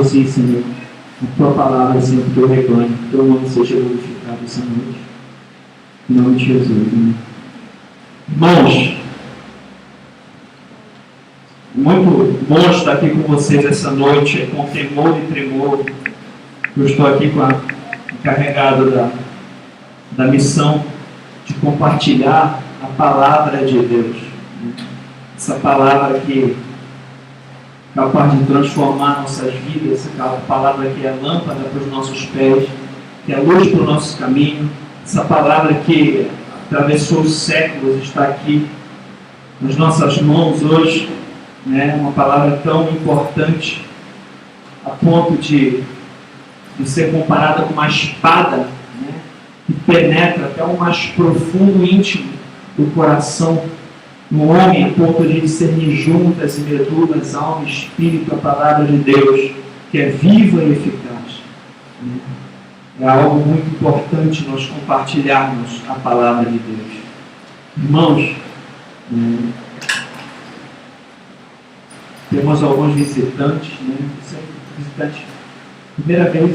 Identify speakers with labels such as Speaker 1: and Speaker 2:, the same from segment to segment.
Speaker 1: Sim, Senhor, a tua palavra sempre que eu reclamo, que teu nome seja glorificado essa noite. Em nome de Jesus. Né? Irmãos, muito bom estar aqui com vocês essa noite, com temor e tremor. Eu estou aqui encarregado da missão de compartilhar a palavra de Deus. Né? Essa palavra que é capaz de transformar nossas vidas, essa palavra que é lâmpada para os nossos pés, que é luz para o nosso caminho, essa palavra que atravessou os séculos, está aqui nas nossas mãos hoje, né? Uma palavra tão importante a ponto de ser comparada com uma espada, né? Que penetra até o mais profundo íntimo do coração do homem, a ponto de discernir juntas e medulas, alma e espírito, a palavra de Deus, que é viva e eficaz. É algo muito importante nós compartilharmos a palavra de Deus. Irmãos, temos alguns visitantes, né? Visitantes, primeira vez,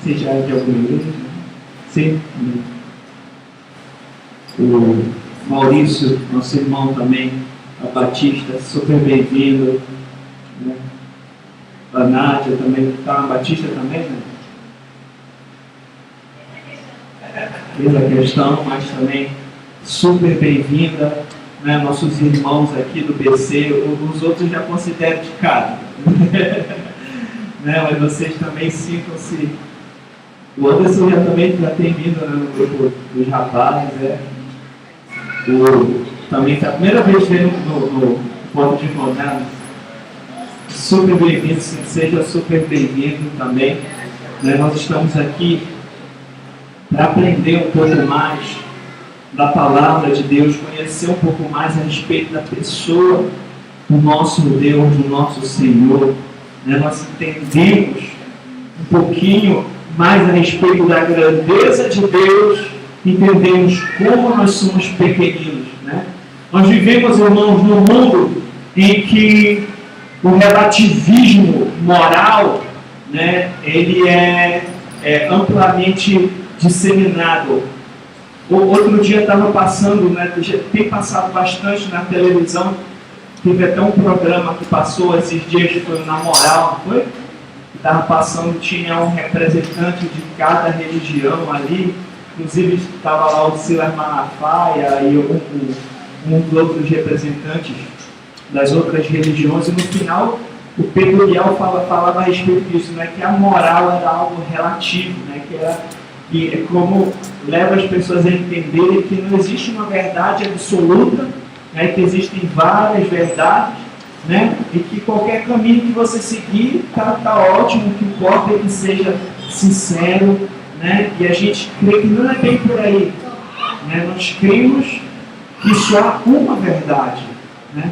Speaker 1: seja de alguma igreja, né? Sim, né? O Maurício, nosso irmão também, a Batista, super bem-vindo, né? A Nádia também, está na Batista também, né? Fez a questão, mas também super bem-vinda, né? Nossos irmãos aqui do BC, os outros já consideram de casa, né? Mas vocês também sintam-se. O Anderson também tem vindo, né, no grupo dos rapazes, também está a primeira vez dele no Porto de Ronaldo. Super bem-vindo, seja super bem-vindo também. Né? Nós estamos aqui para aprender um pouco mais da palavra de Deus, conhecer um pouco mais a respeito da pessoa do nosso Deus, do nosso Senhor. Né? Nós entendemos um pouquinho mais a respeito da grandeza de Deus, entendemos como nós somos pequeninos. Né? Nós vivemos, irmãos, num mundo em que o relativismo moral, né, ele é amplamente disseminado. Outro dia estava passando, né, tem passado bastante na televisão, teve até um programa que passou esses dias, foi Na Moral, não foi? Estava passando, tinha um representante de cada religião ali, inclusive estava lá o Silas Malafaia e um dos outros representantes das outras religiões, e no final o Pedro Bial falava a respeito disso, né, que a moral era algo relativo, né, que é como leva as pessoas a entenderem que não existe uma verdade absoluta, né, que existem várias verdades, né, e que qualquer caminho que você seguir está ótimo, que importa é que seja sincero, né, e a gente crê que não é bem por aí. Né, nós cremos que só há uma verdade, né,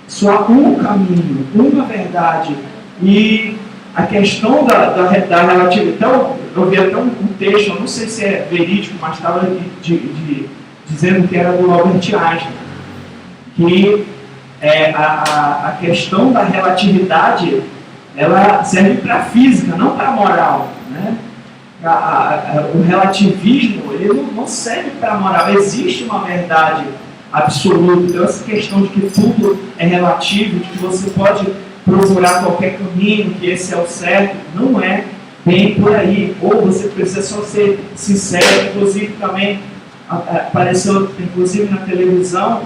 Speaker 1: só há um caminho, uma verdade. E a questão da relatividade, então, eu vi até um texto, eu não sei se é verídico, mas estava dizendo que era do Albert Einstein, que a questão da relatividade, ela serve para a física, não para a moral. Né? O relativismo, ele não serve para a moral. Existe uma verdade absoluta. Então, essa questão de que tudo é relativo, de que você pode procurar qualquer caminho, que esse é o certo, não é bem por aí. Ou você precisa só ser sincero. Inclusive, também apareceu, inclusive na televisão,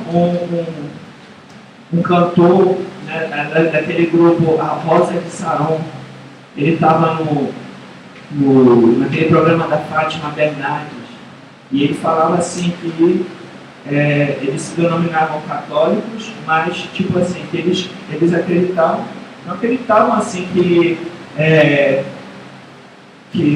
Speaker 1: um cantor, né, daquele grupo, a Rosa de Saron. Ele estava naquele programa da Fátima Bernardes, e ele falava assim que eles se denominavam católicos, mas tipo assim, que eles acreditavam, não acreditavam assim que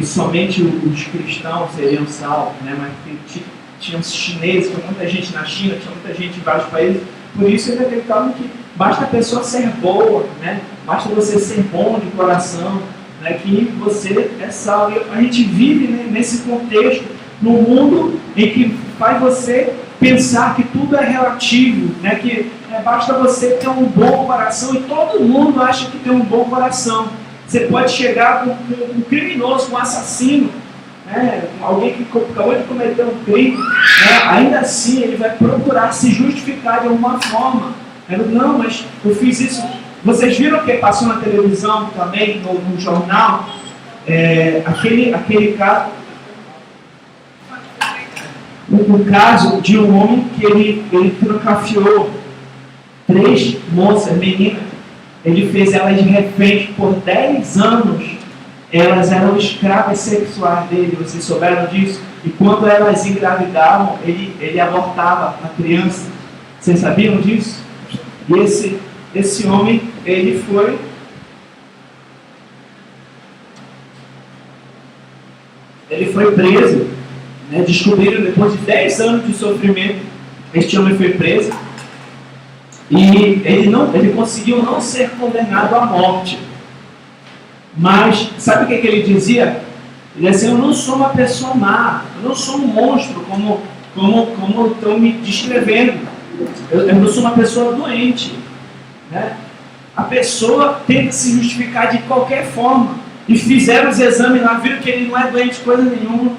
Speaker 1: somente os cristãos seriam salvos, né? Mas que tinham os chineses, tinha muita gente na China, tinha muita gente em vários países. Por isso eles acreditavam que basta a pessoa ser boa, né? Basta você ser bom de coração, né? Que você é salvo. A gente vive, né, nesse contexto, num mundo em que faz você pensar que tudo é relativo, né? Que basta você ter um bom coração, e todo mundo acha que tem um bom coração. Você pode chegar com um criminoso, com um assassino, né? Alguém que acabou de cometer um crime, né? Ainda assim ele vai procurar se justificar de alguma forma. Não, mas eu fiz isso. Vocês viram que passou na televisão também, no jornal, aquele caso, o caso de um homem que ele trancafiou 3 moças, meninas, ele fez elas de reféns por 10 anos, elas eram escravas sexuais dele, vocês souberam disso? E quando elas engravidavam, ele abortava a criança. Vocês sabiam disso? E esse homem, ele foi preso, né? Descobriram depois de 10 anos de sofrimento, este homem foi preso, e ele conseguiu não ser condenado à morte. Mas, sabe o que ele dizia? Ele dizia assim: eu não sou uma pessoa má, eu não sou um monstro, como estão me descrevendo. Eu não sou uma pessoa doente, né? A pessoa tenta se justificar de qualquer forma. E fizeram os exames lá, viram que ele não é doente coisa nenhuma,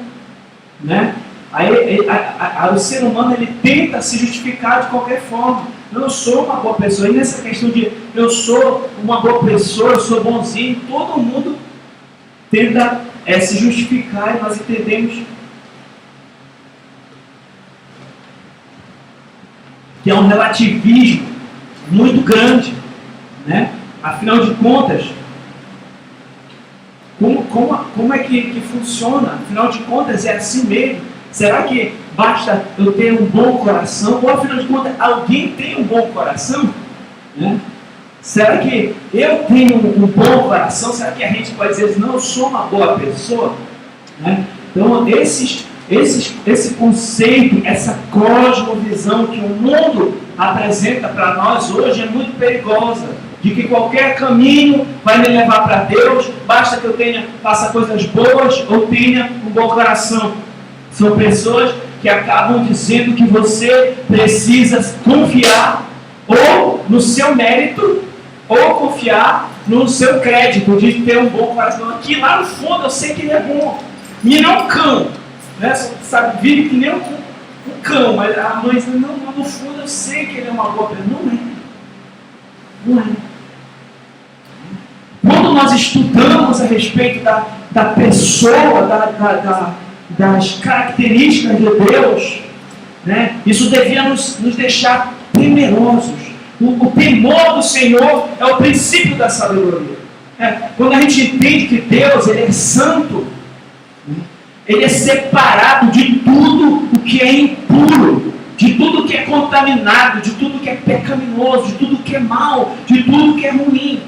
Speaker 1: né? Aí o ser humano, ele tenta se justificar de qualquer forma. Eu sou uma boa pessoa. E nessa questão de eu sou uma boa pessoa, eu sou bonzinho, todo mundo tenta se justificar, e nós entendemos que é um relativismo muito grande, né? Afinal de contas, como é que funciona? Afinal de contas, é assim mesmo? Será que basta eu ter um bom coração? Ou afinal de contas, alguém tem um bom coração? Né? Será que eu tenho um bom coração? Será que a gente pode dizer, não, eu sou uma boa pessoa? Né? Então, esse conceito, essa cosmovisão que o mundo apresenta para nós hoje é muito perigosa, de que qualquer caminho vai me levar para Deus, basta que eu faça coisas boas ou tenha um bom coração. São pessoas que acabam dizendo que você precisa confiar ou no seu mérito ou confiar no seu crédito de ter um bom coração. Aqui lá no fundo eu sei que ele é bom. E não é um cão, né? Sabe, vive que nem um cão, mas a mãe diz, não, no fundo eu sei que ele é uma boa pessoa. Não é. Quando nós estudamos a respeito da pessoa, das características de Deus, né, isso devia nos deixar temerosos. O temor do Senhor é o princípio da sabedoria. Quando a gente entende que Deus, ele é santo, ele é separado de tudo o que é impuro, de tudo que é contaminado, de tudo que é pecaminoso, de tudo que é mal, de tudo que é ruim.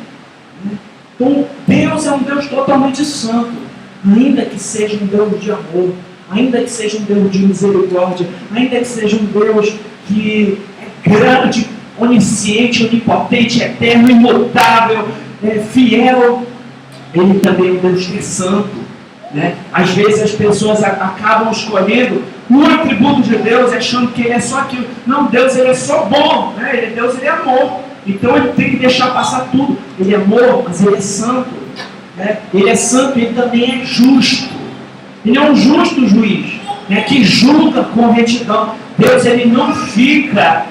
Speaker 1: Então, Deus é um Deus totalmente santo, ainda que seja um Deus de amor, ainda que seja um Deus de misericórdia, ainda que seja um Deus que é grande, onisciente, onipotente, eterno, imutável, fiel. Ele também é um Deus que é santo, né? Às vezes as pessoas acabam escolhendo um atributo de Deus achando que ele é só aquilo. Não, Deus, ele é só bom, né? Deus, ele é amor. Então ele tem que deixar passar tudo. Ele é amor, mas ele é santo, né? Ele é santo e ele também é justo. Ele é um justo juiz, né? Que julga com retidão. Deus, ele não fica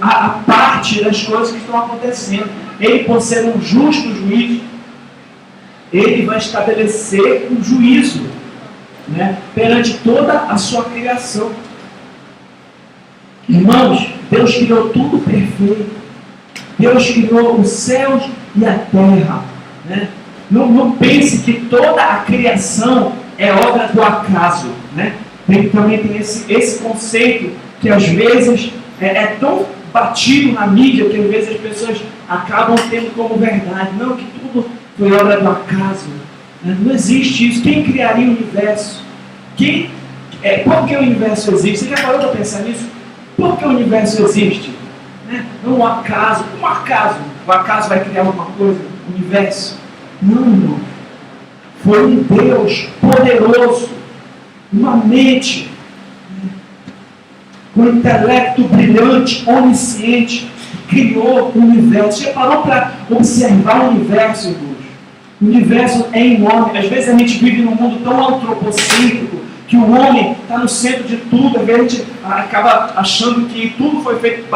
Speaker 1: a parte das coisas que estão acontecendo. Ele, por ser um justo juiz, ele vai estabelecer um juízo, né, perante toda a sua criação. Irmãos, Deus criou tudo perfeito. Deus criou os céus e a terra, né? Não pense que toda a criação é obra do acaso, né? Também tem esse conceito que às vezes é tão batido na mídia que às vezes as pessoas acabam tendo como verdade. Não, que tudo foi obra do acaso, né? Não existe isso. Quem criaria o universo? Por que o universo existe? Você já parou para pensar nisso? Por que o universo existe? Né? Não o acaso. Como acaso? O acaso vai criar alguma coisa? O universo? Não, irmão. Foi um Deus poderoso, uma mente, com um intelecto brilhante, onisciente, criou o universo. Você parou para observar o universo, irmãos? O universo é enorme. Às vezes a gente vive num mundo tão antropocêntrico que o homem está no centro de tudo. Às vezes a gente acaba achando que tudo foi feito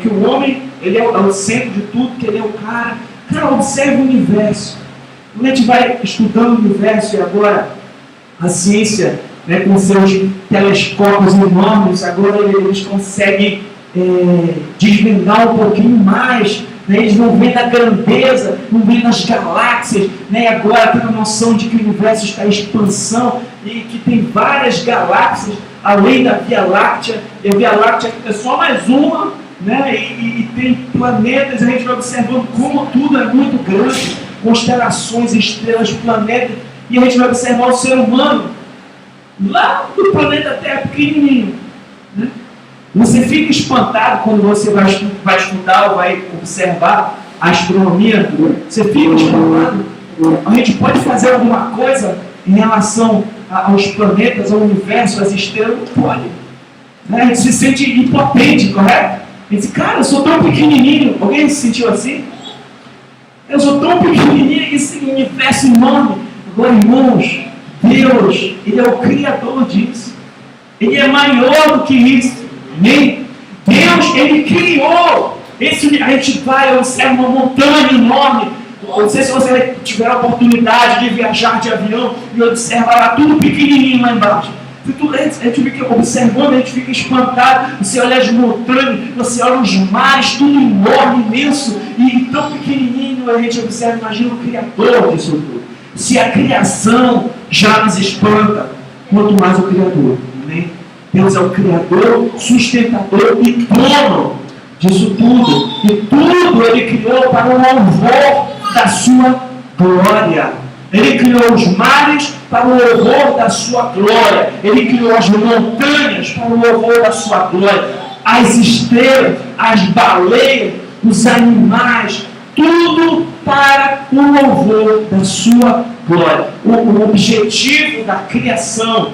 Speaker 1: que o homem ele é o centro de tudo, que ele é o cara. Cara, observe o universo. Quando a gente vai estudando o universo, e agora a ciência, né, com seus telescópios enormes, agora eles conseguem desvendar um pouquinho mais, né, eles vão ver a grandeza, vão ver nas galáxias, né, agora tem a noção de que o universo está em expansão e que tem várias galáxias além da Via Láctea, e a Via Láctea é só mais uma, né, e tem planetas. A gente vai observando como tudo é muito grande, constelações, estrelas, planetas, e a gente vai observar o ser humano lá do planeta Terra pequenininho, né? Você fica espantado quando você vai estudar ou vai observar a astronomia. Você fica espantado. A gente pode fazer alguma coisa em relação aos planetas, ao universo, às estrelas? Não pode. Né? A gente se sente impotente, correto? A gente diz, cara, eu sou tão pequenininho. Alguém se sentiu assim? Eu sou tão pequenininho, esse universo enorme. Agora, irmãos, Deus, Ele é o Criador disso. Ele é maior do que isso. Amém? Deus, Ele criou. A gente vai observar uma montanha enorme. Não sei se você tiver a oportunidade de viajar de avião e observar lá tudo pequenininho lá embaixo. A gente fica observando, a gente fica espantado. Você olha as montanhas, você olha os mares, tudo enorme, imenso e tão pequenininho. A gente observa, imagina o Criador disso tudo. Se a criação já nos espanta, quanto mais o Criador. Amém? Deus é o Criador, sustentador e dono disso tudo. E tudo Ele criou para o louvor da sua glória. Ele criou os mares para o louvor da sua glória. Ele criou as montanhas para o louvor da sua glória. As estrelas, as baleias, os animais, tudo para o louvor da sua glória. O objetivo da criação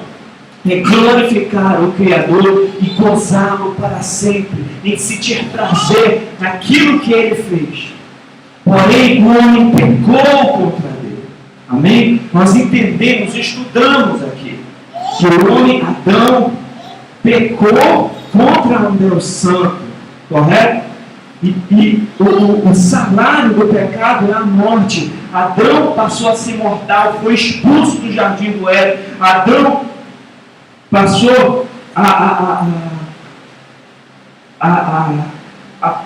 Speaker 1: é glorificar o Criador e gozá-lo para sempre, em sentir prazer naquilo que Ele fez. Porém, o homem pecou contra Deus. Amém? Nós entendemos, estudamos aqui, que o homem, Adão, pecou contra um Deus santo. Correto? E o salário do pecado é a morte. Adão passou a ser mortal, foi expulso do jardim do Éden. Adão passou a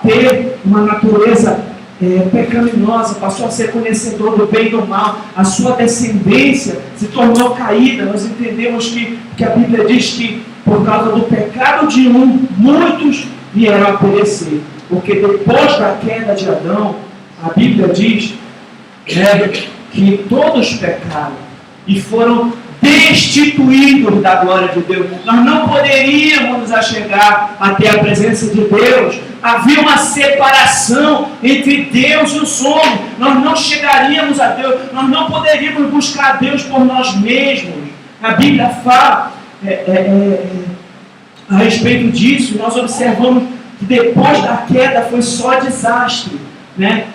Speaker 1: ter uma natureza pecaminosa, passou a ser conhecedor do bem e do mal. A sua descendência se tornou caída. Nós entendemos que a Bíblia diz que por causa do pecado de um, muitos vieram a perecer. Porque depois da queda de Adão, a Bíblia diz que todos pecaram e foram destituídos da glória de Deus. Nós não poderíamos nos achegar até a presença de Deus. Havia uma separação entre Deus e os homens. Nós não chegaríamos a Deus. Nós não poderíamos buscar a Deus por nós mesmos. A Bíblia fala a respeito disso. Nós observamos que depois da queda foi só desastre, né?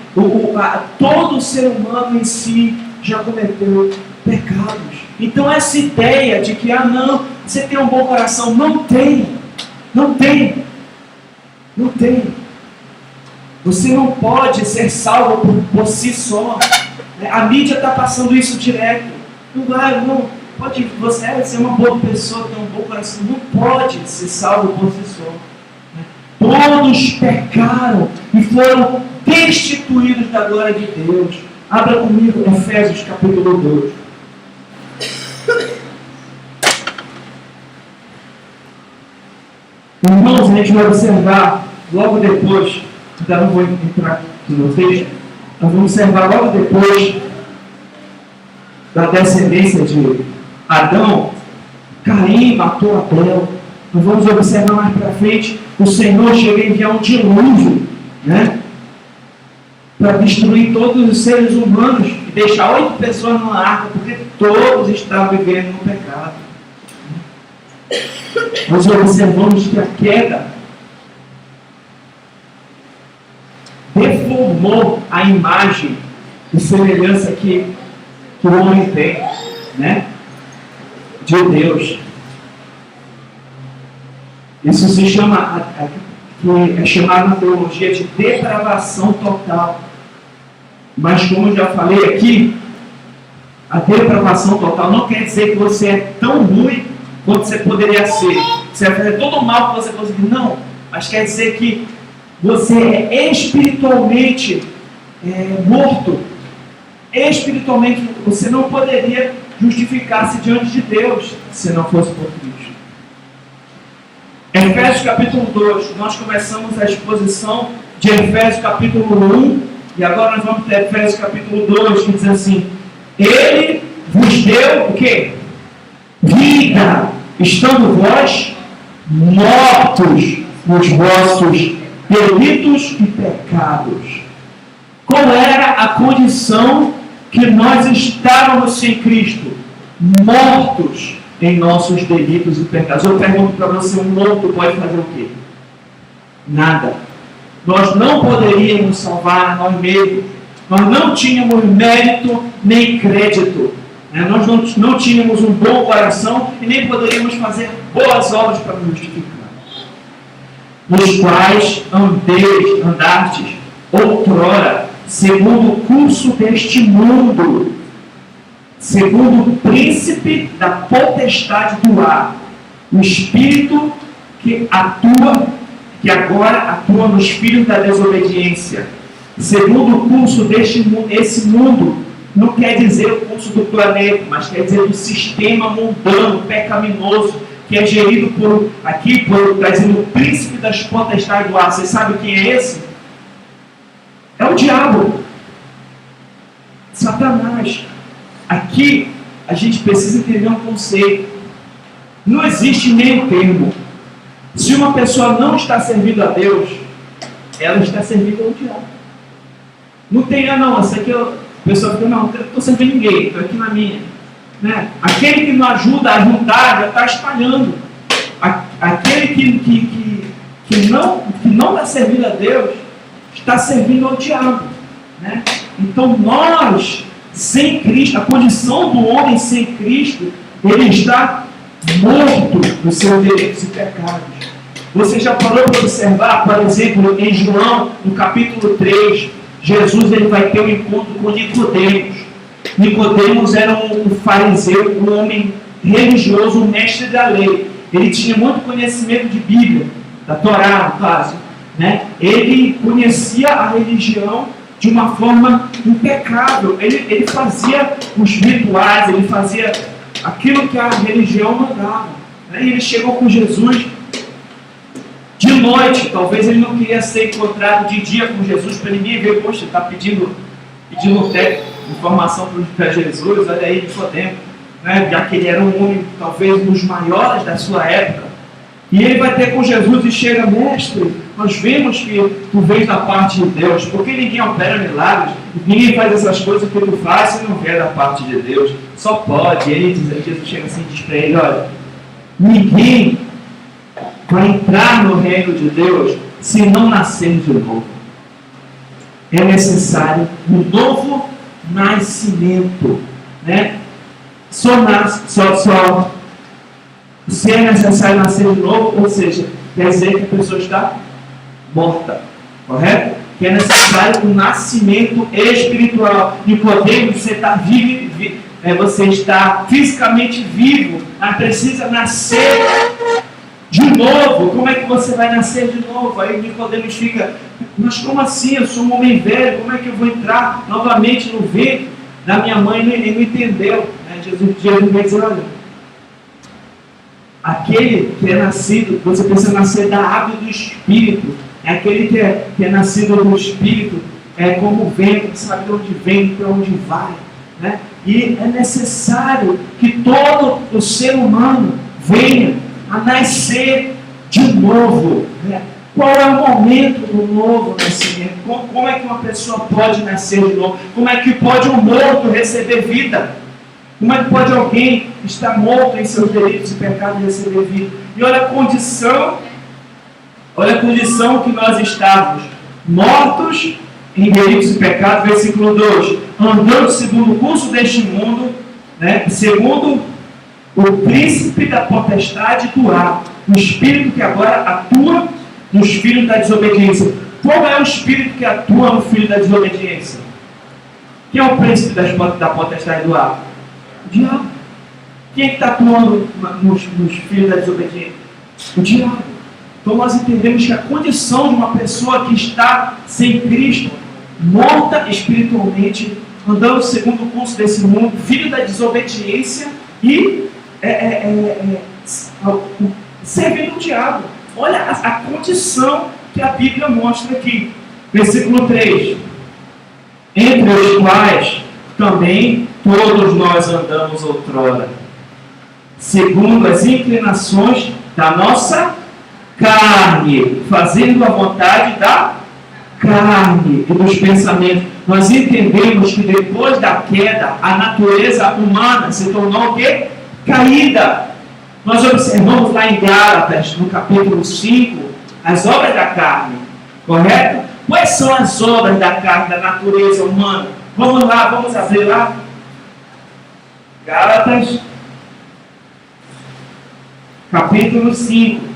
Speaker 1: Todo o ser humano em si já cometeu pecados. Então essa ideia de que não, você tem um bom coração, não tem. Você não pode ser salvo por si só. A mídia está passando isso direto. Não pode, você ser uma boa pessoa, ter um bom coração, não pode ser salvo por si só. Todos pecaram e foram destituídos da glória de Deus. Abra comigo Efésios capítulo 2. Irmãos, a gente vai observar logo depois, ainda não vou entrar aqui no texto, nós vamos observar logo depois da descendência de Adão, Caim matou Abel. Nós vamos observar mais para frente, o Senhor chega a enviar um dilúvio, né? Para destruir todos os seres humanos e deixar 8 pessoas numa arca, porque todos estavam vivendo no pecado. Nós observamos que a queda deformou a imagem e semelhança que que o homem tem, né, de Deus. Isso se chama, que é chamado na teologia de depravação total. Mas como eu já falei aqui, a depravação total não quer dizer que você é tão ruim quanto você poderia ser. Você vai fazer todo o mal que você conseguir. Não, mas quer dizer que você é espiritualmente morto. Espiritualmente, você não poderia justificar-se diante de Deus se não fosse por Cristo. Efésios capítulo 2, nós começamos a exposição de Efésios capítulo 1, e agora nós vamos ter Efésios capítulo 2, que diz assim: Ele vos deu o quê? Vida, estando vós mortos nos vossos delitos e pecados. Qual era a condição que nós estávamos sem Cristo? Mortos em nossos delitos e pecados. Eu pergunto para você, um morto pode fazer o quê? Nada. Nós não poderíamos salvar nós mesmos. Nós não tínhamos mérito nem crédito. Nós não tínhamos um bom coração e nem poderíamos fazer boas obras para nos justificar. Nos quais andastes outrora, segundo o curso deste mundo, segundo o príncipe da potestade do ar, o espírito que agora atua nos filhos da desobediência, segundo o curso deste mundo. Esse mundo não quer dizer o curso do planeta, mas quer dizer do sistema mundano, pecaminoso, que é gerido está dizendo o príncipe das potestades do ar. Você sabe quem é esse? É o diabo, Satanás. Aqui a gente precisa entender um conceito. Não existe meio termo. Se uma pessoa não está servindo a Deus, ela está servindo ao diabo. Não tem, não, essa aqui a pessoa fica, não estou servindo ninguém, estou aqui na minha. Né? Aquele que não ajuda a ajudar já está espalhando. Aquele que não está servindo a Deus está servindo ao diabo. Né? Então nós, sem Cristo, a condição do homem sem Cristo, ele está morto nos seus delitos e pecados. Você já parou para observar, por exemplo, em João, no capítulo 3, Jesus ele vai ter um encontro com Nicodemos. Nicodemos era um fariseu, um homem religioso, um mestre da lei. Ele tinha muito conhecimento de Bíblia, da Torá, no caso. Né? Ele conhecia a religião de uma forma impecável. Ele fazia os rituais, ele fazia aquilo que a religião mandava. Né? E ele chegou com Jesus de noite. Talvez ele não queria ser encontrado de dia com Jesus, para ninguém ver, poxa, está pedindo informação para Jesus, olha aí, Nicodemo, né? Já que ele era um homem, talvez, um dos maiores da sua época. E ele vai ter com Jesus e chega: mestre, nós vemos que tu vens da parte de Deus, porque ninguém opera milagres, ninguém faz essas coisas que tu faz se não vier da parte de Deus. Só pode. E ele diz, Jesus chega assim e diz para ele: olha, ninguém vai entrar no reino de Deus se não nascer de novo. É necessário um novo nascimento. Né? Se é necessário nascer de novo, ou seja, quer dizer que a pessoa está morta, correto? Que é necessário um nascimento espiritual. Nicodemo, você está vivo, você está fisicamente vivo, mas precisa nascer de novo. Como é que você vai nascer de novo? Aí Nicodemo fica: mas como assim? Eu sou um homem velho, como é que eu vou entrar novamente no ventre da minha mãe? Ele não entendeu. Né? Jesus vai dizer: olha, aquele que é nascido, você precisa nascer da água do Espírito. Aquele que é nascido do Espírito é como o vento, sabe de onde vem, para onde vai. Né? E é necessário que todo o ser humano venha a nascer de novo. Né? Qual é o momento do novo nascimento? Como é que uma pessoa pode nascer de novo? Como é que pode um morto receber vida? Como é que pode alguém estar morto em seus delitos e pecados receber vida? E olha a condição que nós estávamos: mortos em delitos e pecados, versículo 2, andando segundo o curso deste mundo, né, segundo o príncipe da potestade do ar, o espírito que agora atua nos filhos da desobediência. Qual é o espírito que atua no filho da desobediência? Quem é o príncipe da potestade do ar? O diabo. Quem é que está atuando nos filhos da desobediência? O diabo. Então nós entendemos que a condição de uma pessoa que está sem Cristo, morta espiritualmente, andando segundo o curso desse mundo, filho da desobediência e servindo o diabo. Olha a condição que a Bíblia mostra aqui. Versículo 3. Entre os quais também todos nós andamos outrora, segundo as inclinações da nossa carne, fazendo a vontade da carne e dos pensamentos. Nós entendemos que depois da queda, a natureza humana se tornou o quê? Caída. Nós observamos lá em Gálatas, no capítulo 5, as obras da carne, correto? Quais são as obras da carne, da natureza humana? Vamos lá, vamos abrir lá. Gálatas, capítulo 5.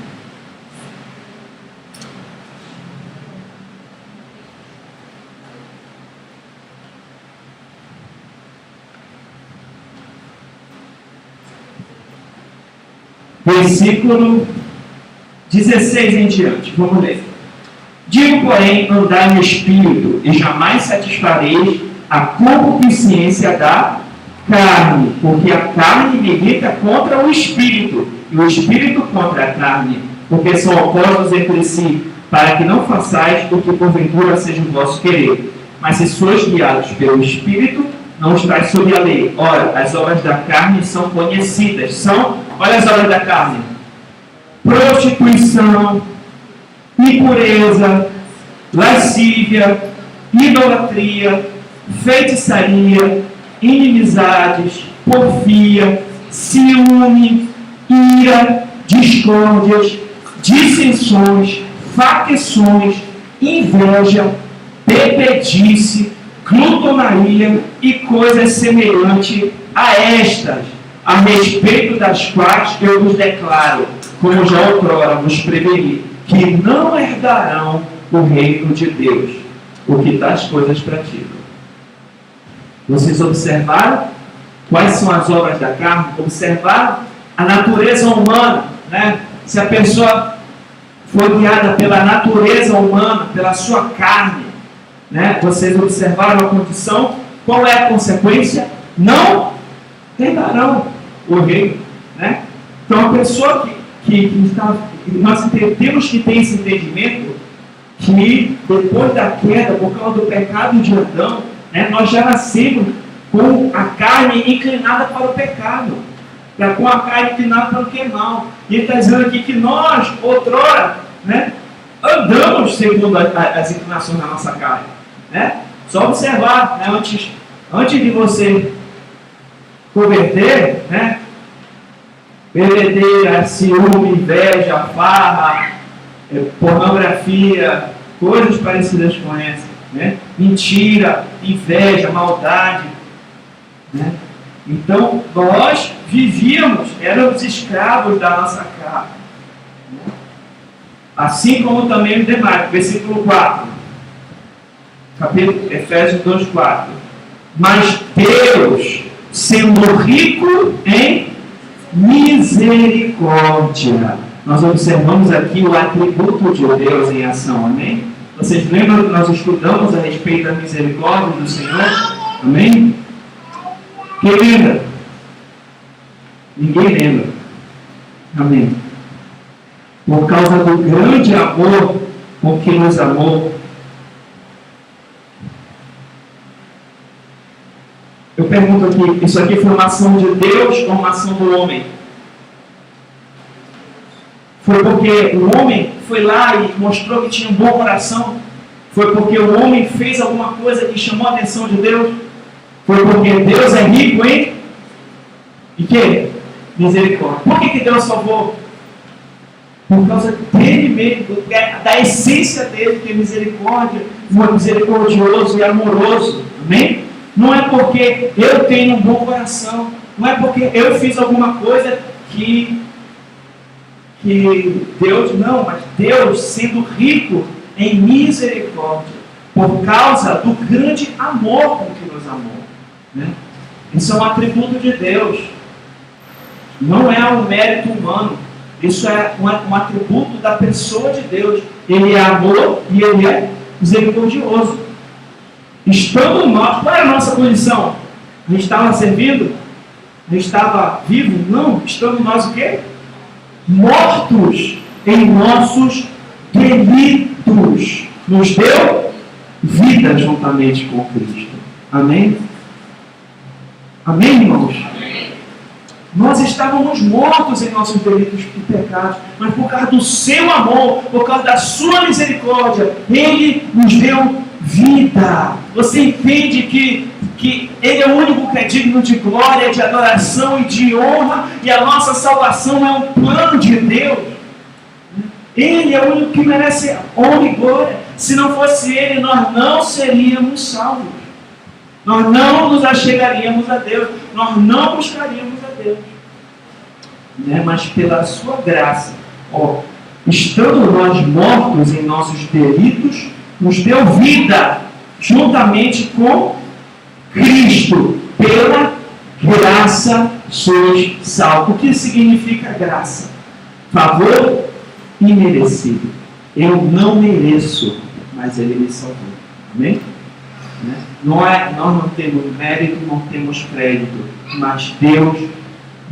Speaker 1: Versículo 16 em diante. Vamos ler. Digo, porém, andai no Espírito, e jamais satisfareis a concupiscência da carne, porque a carne milita contra o Espírito, e o Espírito contra a carne, porque são opostos entre si, para que não façais o que porventura seja o vosso querer. Mas se sois guiados pelo Espírito, não estáis sob a lei. Ora, as obras da carne são conhecidas. Olha as obras da carne: prostituição, impureza, lascívia, idolatria, feitiçaria, inimizades, porfia, ciúme, ira, discórdias, dissensões, facções, inveja, bebedice, glutonaria e coisas semelhantes a estas, a respeito das quais eu vos declaro, como já outrora vos preveni, que não herdarão o reino de Deus, o que tais coisas praticam. Vocês observaram quais são as obras da carne? Observaram a natureza humana, né? Se a pessoa for guiada pela natureza humana, pela sua carne, né? Vocês observaram a condição? Qual é a consequência? Não herdarão o reino, né? Então a pessoa nós temos que ter esse entendimento que depois da queda, por causa do pecado de Adão, né, nós já nascemos com a carne inclinada para o pecado, com a carne inclinada para o que é mal. E ele está dizendo aqui que nós, outrora, né, andamos segundo as inclinações da nossa carne, né? Só observar, né, antes de você converter, né, bebedeira, ciúme, inveja, farra, pornografia, coisas parecidas com essa, né? Mentira, inveja, maldade, né? Então nós vivíamos, éramos escravos da nossa carne, né? Assim como também os demais. Versículo 4, capítulo Efésios 2:4. Mas Deus, sendo rico em misericórdia. Nós observamos aqui o atributo de Deus em ação, amém? Vocês lembram que nós estudamos a respeito da misericórdia do Senhor? Amém? Quem lembra? Ninguém lembra. Amém? Por causa do grande amor com que nos amou, eu pergunto aqui, isso aqui foi uma ação de Deus ou uma ação do homem? Foi porque o homem foi lá e mostrou que tinha um bom coração? Foi porque o homem fez alguma coisa que chamou a atenção de Deus? Foi porque Deus é rico em quê? Misericórdia. Por que Deus salvou? por causa dele mesmo, da essência dele, que é misericórdia, misericordioso e amoroso. Amém? Não é porque eu tenho um bom coração, não é porque eu fiz alguma coisa que Deus, não, mas Deus sendo rico em misericórdia, por causa do grande amor com que nos amou. Né? Isso é um atributo de Deus, não é um mérito humano. Isso é um atributo da pessoa de Deus. Ele é amor e Ele é misericordioso. Estando nós, qual é a nossa condição? A gente estava servindo? A gente estava vivo? Não. Estamos nós o quê? Mortos em nossos delitos. Nos deu vida juntamente com Cristo. Amém? Amém, irmãos? Nós estávamos mortos em nossos delitos e pecados, mas por causa do seu amor, por causa da sua misericórdia, Ele nos deu vida. Você entende que Ele é o único que é digno de glória, de adoração e de honra, e a nossa salvação é um plano de Deus. Ele é o único que merece honra e glória. Se não fosse Ele, nós não seríamos salvos. Nós não nos achegaríamos a Deus, nós não buscaríamos a Deus. Né? Mas pela sua graça, estando nós mortos em nossos delitos, nos deu vida juntamente com Cristo. Pela graça sois salvos. O que significa graça? Favor imerecido. Eu não mereço, mas Ele me salvou. Amém? Né? Nós não temos mérito, não temos crédito, mas Deus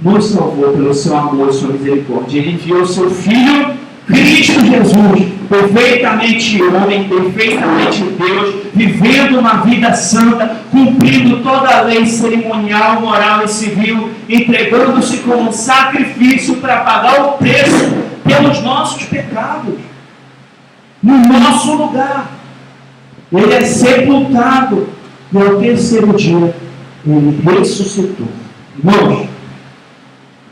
Speaker 1: nos salvou pelo seu amor e sua misericórdia. Ele enviou o seu Filho, Cristo Jesus, perfeitamente homem, perfeitamente Deus, vivendo uma vida santa, cumprindo toda a lei cerimonial, moral e civil, entregando-se como um sacrifício para pagar o preço pelos nossos pecados, no nosso lugar. Ele é sepultado e ao terceiro dia Ele ressuscitou. Irmãos,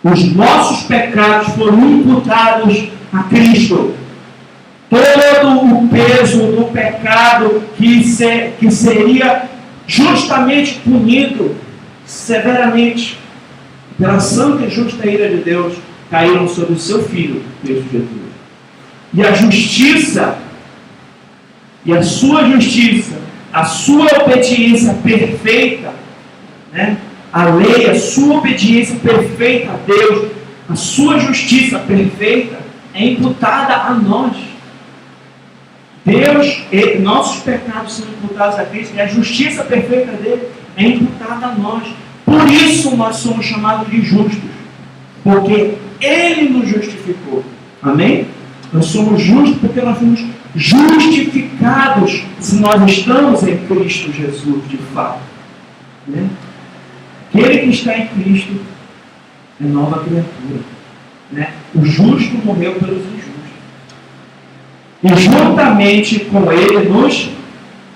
Speaker 1: os nossos pecados foram imputados a Cristo. Todo o peso do pecado que seria justamente punido severamente pela santa e justa ira de Deus, caíram sobre o seu Filho, Cristo Jesus. E a justiça e a sua justiça, a sua obediência perfeita, né? A lei, a sua obediência perfeita a Deus, a sua justiça perfeita é imputada a nós. Deus, nossos pecados são imputados a Cristo e a justiça perfeita dele é imputada a nós. Por isso nós somos chamados de justos, porque Ele nos justificou. Amém? Nós somos justos porque nós fomos justificados se nós estamos em Cristo Jesus, de fato. Né? Aquele que está em Cristo é nova criatura. Né? O justo morreu pelos injustos. E juntamente com Ele nos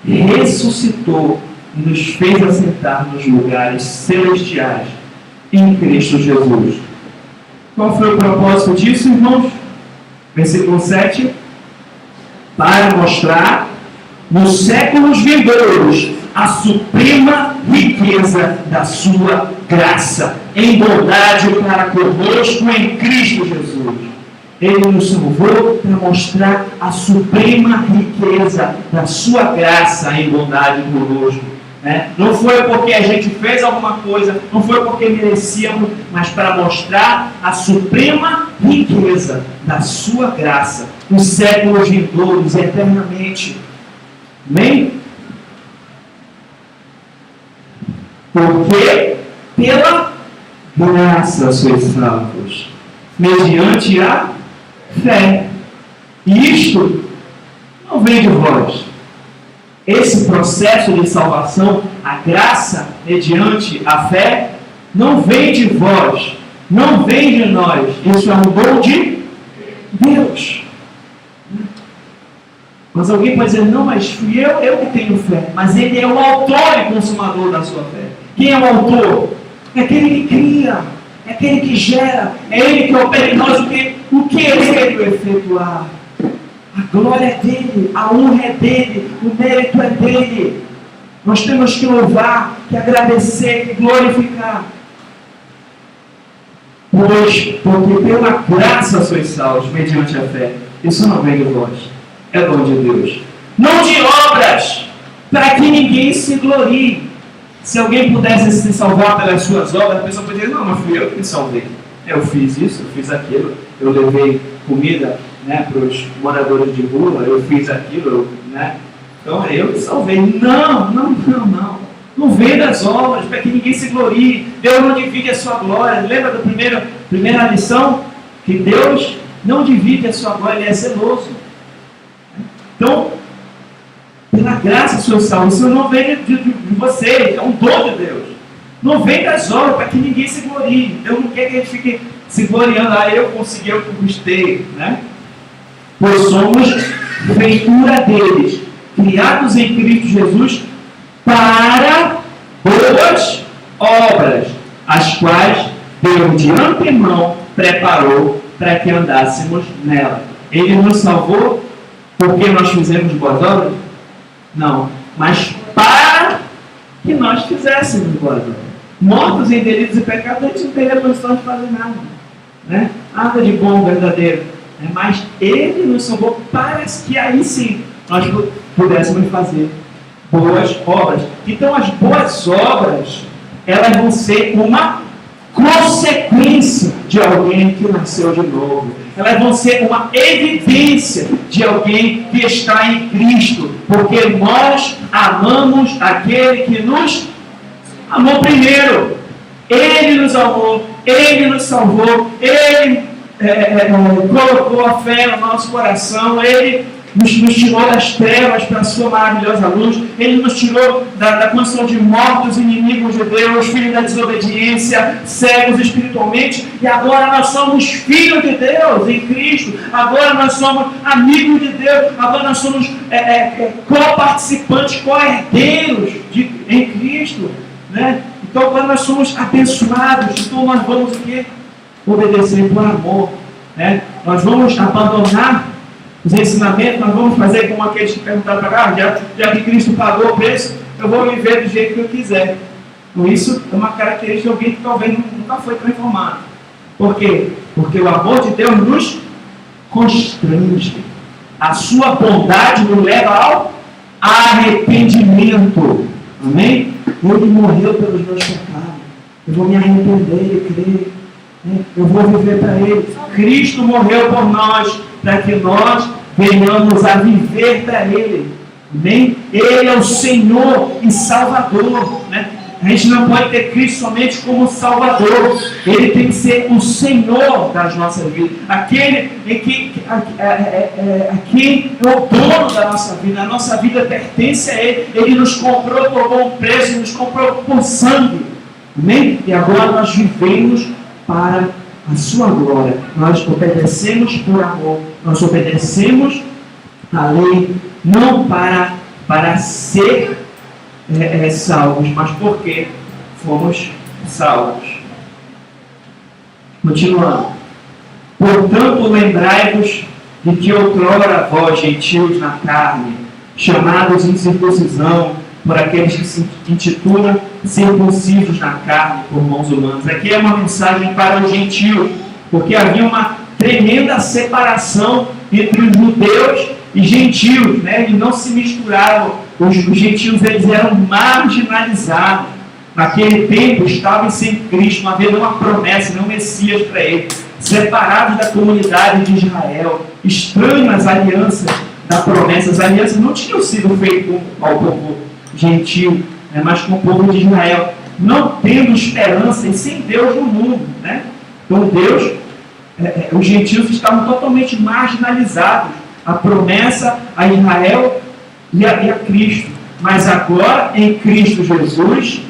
Speaker 1: ressuscitou e nos fez assentar nos lugares celestiais em Cristo Jesus. Qual foi o propósito disso, irmãos? Versículo 7. Para mostrar nos séculos vindouros a suprema riqueza da sua graça, em bondade para conosco em Cristo Jesus. Ele nos salvou para mostrar a suprema riqueza da sua graça em bondade conosco. Né? Não foi porque a gente fez alguma coisa, não foi porque merecíamos, mas para mostrar a suprema riqueza da sua graça, nos séculos vindouros, eternamente. Amém? Porque pela graça sois salvos, mediante a fé. E isto não vem de vós. Esse processo de salvação, a graça mediante a fé, não vem de vós, não vem de nós. Isso é um dom de Deus. Mas alguém pode dizer, não, mas fui eu que tenho fé. Mas Ele é o autor e consumador da sua fé. Quem é o autor? É aquele que cria. é aquele que gera, é Ele que opera em nós o que Ele veio efetuar. A glória é dele, a honra é dele, o mérito é dele. Nós temos que louvar, que agradecer, que glorificar. Porque pela graça sois salvos, mediante a fé. Isso não vem de vós, é dom de Deus. Não de obras, para que ninguém se glorie. Se alguém pudesse se salvar pelas suas obras, a pessoa poderia dizer, não, mas fui eu que me salvei. Eu fiz isso, eu fiz aquilo, eu levei comida, né, para os moradores de rua, eu fiz aquilo, né? Então eu que salvei. Não. Não vem das obras, para que ninguém se glorie. Deus não divide a sua glória. Lembra da primeira lição? Que Deus não divide a sua glória, Ele é zeloso. Então, pela graça sois salvos. Isso não vem de vocês, é um dom de Deus. Não vem das obras, para que ninguém se glorie. Deus não quer que a gente fique se gloriando. Eu consegui, eu conquistei, né? Pois somos feitura deles, criados em Cristo Jesus, para boas obras, as quais Deus de antemão preparou para que andássemos nela. Ele nos salvou porque nós fizemos boas obras? Não, mas para que nós fizéssemos boas obras. Mortos em delitos e pecados, a gente não teria condição de fazer nada, né? Nada de bom, verdadeiro. Mas Ele nos salvou para que aí sim nós pudéssemos fazer boas obras. Então as boas obras, elas vão ser uma consequência de alguém que nasceu de novo. Elas vão ser uma evidência de alguém que está em Cristo, porque nós amamos aquele que nos amou primeiro. Ele nos amou, Ele nos salvou, Ele colocou a fé no nosso coração, Ele nos tirou das trevas para a sua maravilhosa luz, Ele nos tirou da condição de mortos, inimigos de Deus, filhos da desobediência, cegos espiritualmente, e agora nós somos filhos de Deus em Cristo, agora nós somos amigos de Deus, agora nós somos co-participantes, co-herdeiros em Cristo, né? Então agora nós somos abençoados, então nós vamos o quê? Obedecer por amor, né? Nós vamos abandonar os ensinamentos, nós vamos fazer como aqueles que perguntaram para cá, já que Cristo pagou o preço, eu vou viver do jeito que eu quiser. Então, isso é uma característica de alguém que talvez nunca foi transformado. Por quê? Porque o amor de Deus nos constrange. A sua bondade nos leva ao arrependimento. Amém? Ele morreu pelos meus pecados. Eu vou me arrepender e crer. Eu vou viver para Ele. Cristo morreu por nós, para que nós venhamos a viver para Ele. Amém? Ele é o Senhor e Salvador, né? A gente não pode ter Cristo somente como Salvador. Ele tem que ser o Senhor das nossas vidas. Aquele que é o dono da nossa vida. A nossa vida pertence a Ele. Ele nos comprou por bom preço, nos comprou por sangue. Amém? E agora nós vivemos para a sua glória. Nós obedecemos por amor. Nós obedecemos a lei não para ser salvos, mas porque fomos salvos. Continuando. Portanto, lembrai-vos de que outrora vós, gentios na carne, chamados em circuncisão por aqueles que se intitulam circuncisos na carne por mãos humanas. Aqui é uma mensagem para os gentios, porque havia uma tremenda separação entre os judeus e gentios, né? Eles não se misturavam. Os gentios, eles eram marginalizados. Naquele tempo estavam sem Cristo, não havia nenhuma promessa, nenhum Messias para eles, separados da comunidade de Israel, estranhos às alianças da promessa. As alianças não tinham sido feitas ao povo gentil, né, mas com o povo de Israel, não tendo esperança e sem Deus no mundo, né? Então Deus, os gentios estavam totalmente marginalizados. A promessa a Israel e a Cristo. Mas agora, em Cristo Jesus,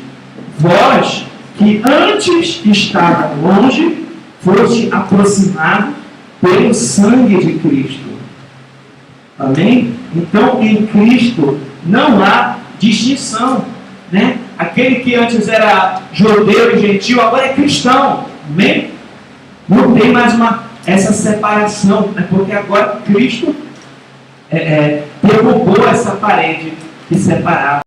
Speaker 1: vós que antes estavam longe, foste aproximados pelo sangue de Cristo. Amém? Então, em Cristo não há distinção, né? Aquele que antes era judeu e gentil, agora é cristão. Amém? Não tem mais essa separação, né? Porque agora Cristo derrubou essa parede que separava.